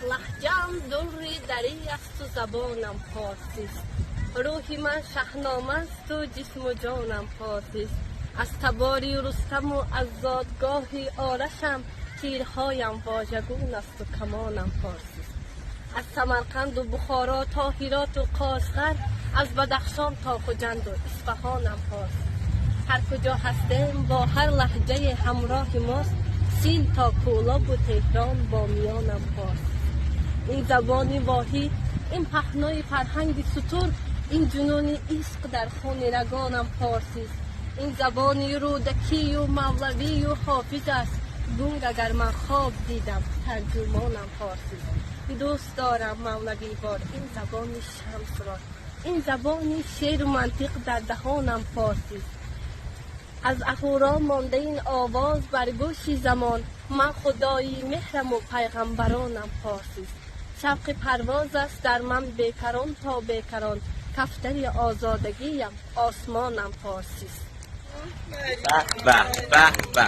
لهجه‌ام دری دری است و زبانم فارسی است. روحی من شاهنامه است و جسم و جانم فارسی است. از تباری رستم و از زادگاهی آرشم، تیرهایم واژگون است و کمانم فارسی است. از سمرقند و بخارا تا هرات و قاشغر، از بدخشان تا خجند و اصفهانم فارسی است. هر کجا هستیم با هر لهجه همراه ماست، سین تا کولاب و تهران با میانم فارسی است. این زبانی واهی، این پهنای فرهنگ سطور، این جنون عشق در خون رگانم فارسی است. این زبانی رودکی و مولوی و حافظ است، گنگ اگر من خواب دیدم ترجمانم فارسی است. دوست دارم مولوی وار این زبانی شمس را، این زبانی شعر و منطق در دهانم فارسی است. از اهورا مانده این آواز بر گوش زمان، من خدایی مهرم و پیغمبرانم فارسی است. شوق پرواز است در من بیکران تا بیکران، کفتر آزادگیم آسمانم فارسی است. به به به به.